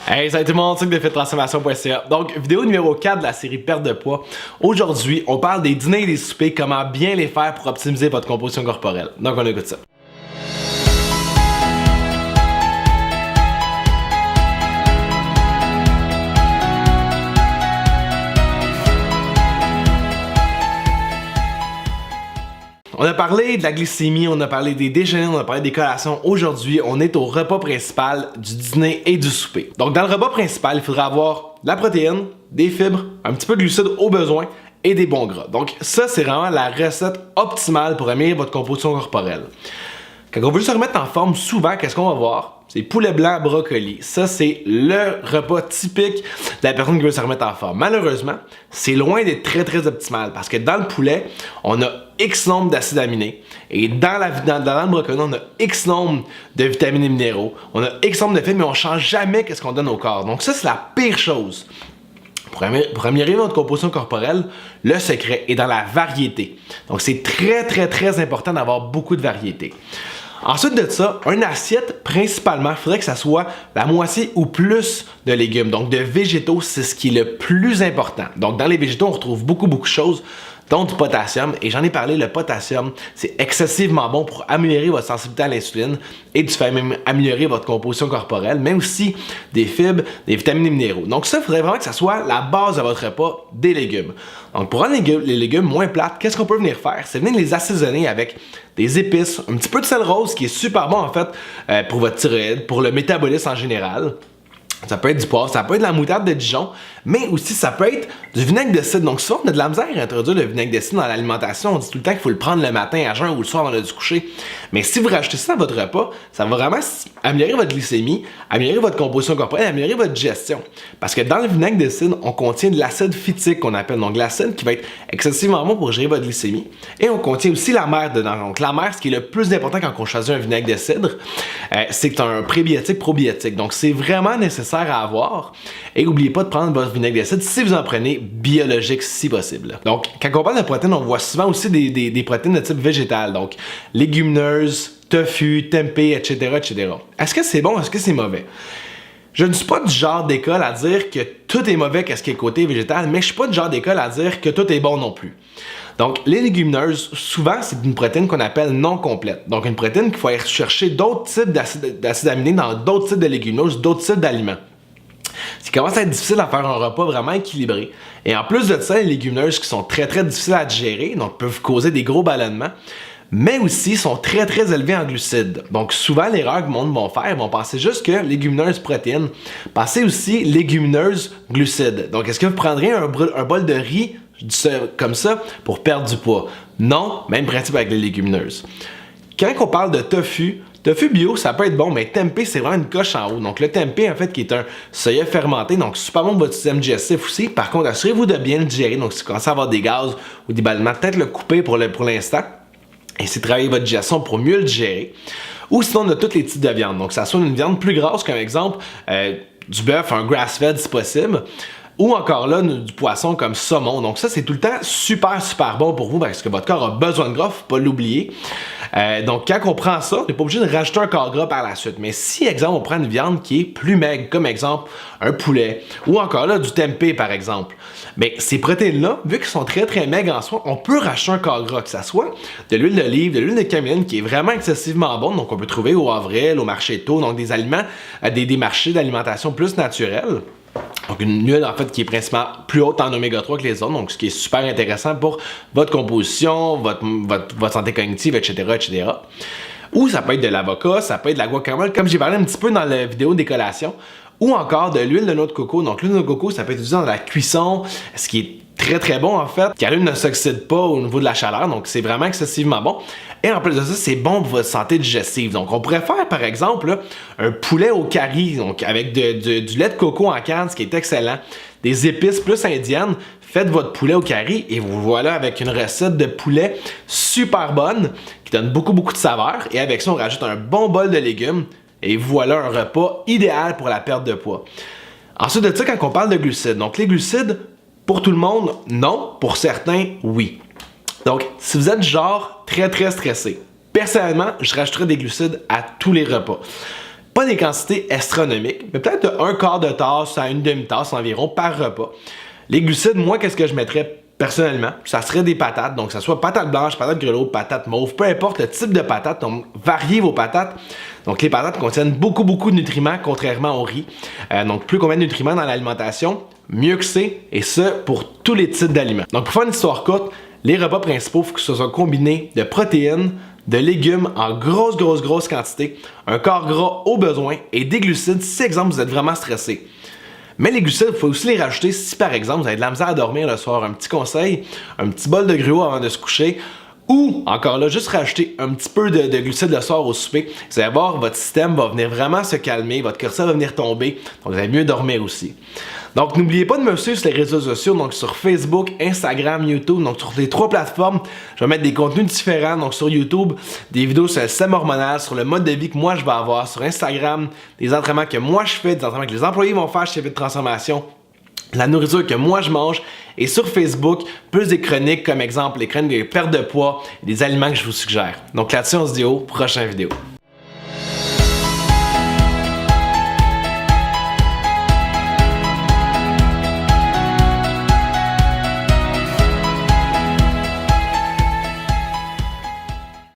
Hey, salut tout le monde, c'est de FitTransformation.ca. Donc, vidéo numéro 4 de la série Perte de poids. Aujourd'hui, on parle des dîners et des soupers, comment bien les faire pour optimiser votre composition corporelle. Donc, on écoute ça. On a parlé de la glycémie, on a parlé des déjeuners, on a parlé des collations. Aujourd'hui, on est au repas principal du dîner et du souper. Donc, dans le repas principal, il faudra avoir de la protéine, des fibres, un petit peu de glucides au besoin et des bons gras. Donc, ça, c'est vraiment la recette optimale pour améliorer votre composition corporelle. Quand on veut se remettre en forme, souvent, qu'est-ce qu'on va voir? C'est poulet blanc, brocoli. Ça, c'est le repas typique de la personne qui veut se remettre en forme. Malheureusement, c'est loin d'être très optimal parce que dans le poulet, on a X nombre d'acides aminés et dans le brocoli, on a X nombre de vitamines et minéraux. On a X nombre de fibres, mais on ne change jamais ce qu'on donne au corps. Donc ça, c'est la pire chose. Pour améliorer votre composition corporelle, le secret est dans la variété. Donc c'est très important d'avoir beaucoup de variété. Ensuite de ça, une assiette, principalement, il faudrait que ça soit la moitié ou plus de légumes. Donc de végétaux, c'est ce qui est le plus important. Donc dans les végétaux, on retrouve beaucoup de choses, dont du potassium. Et j'en ai parlé, le potassium, c'est excessivement bon pour améliorer votre sensibilité à l'insuline et du fait même améliorer votre composition corporelle, mais aussi des fibres, des vitamines et minéraux. Donc ça, il faudrait vraiment que ça soit la base de votre repas, des légumes. Donc pour rendre les légumes moins plates, qu'est-ce qu'on peut venir faire? C'est venir les assaisonner avec des épices, un petit peu de sel rose qui est super bon en fait pour votre thyroïde, pour le métabolisme en général. Ça peut être du poivre, ça peut être de la moutarde de Dijon, mais aussi ça peut être du vinaigre de cidre. Donc souvent on a de la misère à introduire le vinaigre de cidre dans l'alimentation. On dit tout le temps qu'il faut le prendre le matin à jeun ou le soir avant de se coucher. Mais si vous rajoutez ça dans votre repas, ça va vraiment améliorer votre glycémie, améliorer votre composition corporelle, améliorer votre digestion. Parce que dans le vinaigre de cidre, on contient de l'acide phytique qu'on appelle. Donc l'acide qui va être excessivement bon pour gérer votre glycémie. Et on contient aussi la mer dedans. Donc la mer, ce qui est le plus important quand on choisit un vinaigre de cidre, c'est que tu as un prébiotique, probiotique. Donc c'est vraiment nécessaire à avoir. Et n'oubliez pas de prendre votre vinaigre de cidre si vous en prenez biologique si possible. Donc, quand on parle de protéines, on voit souvent aussi des protéines de type végétal. Donc, légumineuses, tofu, tempeh, etc. Est-ce que c'est bon? Est-ce que c'est mauvais? Je ne suis pas du genre d'école à dire que tout est mauvais qu'est-ce qui est côté végétal, mais je suis pas du genre d'école à dire que tout est bon non plus. Donc, les légumineuses, souvent, c'est une protéine qu'on appelle non complète. Donc, une protéine qu'il faut aller chercher d'autres types d'acides aminés dans d'autres types de légumineuses, d'autres types d'aliments. Ce qui commence à être difficile à faire un repas vraiment équilibré. Et en plus de ça, les légumineuses qui sont très difficiles à digérer, donc peuvent causer des gros ballonnements, mais aussi sont très élevés en glucides. Donc souvent, l'erreur que le monde va faire, ils vont penser juste que légumineuses protéines. Pensez aussi légumineuses glucides. Donc est-ce que vous prendriez un bol de riz comme ça pour perdre du poids? Non, même principe avec les légumineuses. Quand on parle de tofu bio, ça peut être bon, mais tempeh, c'est vraiment une coche en haut. Donc le tempeh, en fait, qui est un soya fermenté, donc super bon pour votre système digestif aussi. Par contre, assurez-vous de bien le digérer. Donc si vous commencez à avoir des gaz ou des ballonnements, peut-être le couper pour l'instant. Et c'est travailler votre digestion pour mieux le digérer. Ou sinon, on a tous les types de viande. Donc ça soit une viande plus grasse, comme exemple, du bœuf, un grass-fed si possible. Ou encore là, du poisson comme saumon. Donc ça, c'est tout le temps super bon pour vous parce que votre corps a besoin de gras, faut pas l'oublier. Donc quand on prend ça, on n'est pas obligé de rajouter un corps gras par la suite. Mais si, exemple, on prend une viande qui est plus maigre, comme exemple un poulet, ou encore là, du tempeh par exemple, mais ces protéines-là, vu qu'elles sont très maigres en soi, on peut rajouter un corps gras, que ça soit de l'huile d'olive, de l'huile de caméline qui est vraiment excessivement bonne, donc on peut trouver au Avril, au marché tôt, donc des aliments, des marchés d'alimentation plus naturels. Donc une huile en fait qui est principalement plus haute en oméga 3 que les autres, donc ce qui est super intéressant pour votre composition, votre santé cognitive, etc. Ou ça peut être de l'avocat, ça peut être de la guacamole, comme j'ai parlé un petit peu dans la vidéo des collations, ou encore de l'huile de noix de coco. Donc l'huile de noix de coco, ça peut être utilisé dans la cuisson, ce qui est très bon en fait, car l'huile ne s'oxyde pas au niveau de la chaleur, donc c'est vraiment excessivement bon. Et en plus de ça, c'est bon pour votre santé digestive. Donc on pourrait faire par exemple là, un poulet au curry, donc avec du lait de coco en canne, ce qui est excellent, des épices plus indiennes. Faites votre poulet au curry et vous voilà avec une recette de poulet super bonne qui donne beaucoup de saveur. Et avec ça, on rajoute un bon bol de légumes et voilà un repas idéal pour la perte de poids. Ensuite de ça, quand on parle de glucides, donc les glucides, pour tout le monde, non. Pour certains, oui. Donc, si vous êtes genre très stressé, personnellement, je rajouterais des glucides à tous les repas. Pas des quantités astronomiques, mais peut-être un quart de tasse à une demi-tasse environ par repas. Les glucides, moi, qu'est-ce que je mettrais personnellement? Ça serait des patates, donc que ce soit patates blanches, patates grelots, patates mauves, peu importe le type de patate, donc variez vos patates. Donc les patates contiennent beaucoup de nutriments, contrairement au riz. Donc plus combien de nutriments dans l'alimentation, mieux que c'est, et ce, pour tous les types d'aliments. Donc pour faire une histoire courte, les repas principaux, il faut que ce soit combiné de protéines, de légumes en grosse quantité, un quart gras au besoin et des glucides si, exemple, vous êtes vraiment stressé. Mais les glucides, il faut aussi les rajouter si, par exemple, vous avez de la misère à dormir le soir. Un petit conseil, un petit bol de gruau avant de se coucher. Ou, encore là, juste rajouter un petit peu de glucides le soir au souper. Vous allez voir, votre système va venir vraiment se calmer, votre cortisol va venir tomber, donc vous allez mieux dormir aussi. Donc, n'oubliez pas de me suivre sur les réseaux sociaux, donc sur Facebook, Instagram, YouTube, donc sur les 3 plateformes. Je vais mettre des contenus différents, donc sur YouTube, des vidéos sur le système hormonal, sur le mode de vie que moi je vais avoir, sur Instagram, des entraînements que moi je fais, des entraînements que les employés vont faire chez Fit Transformation, la nourriture que moi je mange, et sur Facebook, plus des chroniques comme exemple les chroniques de perte de poids et des aliments que je vous suggère. Donc là-dessus, on se dit au prochain vidéo.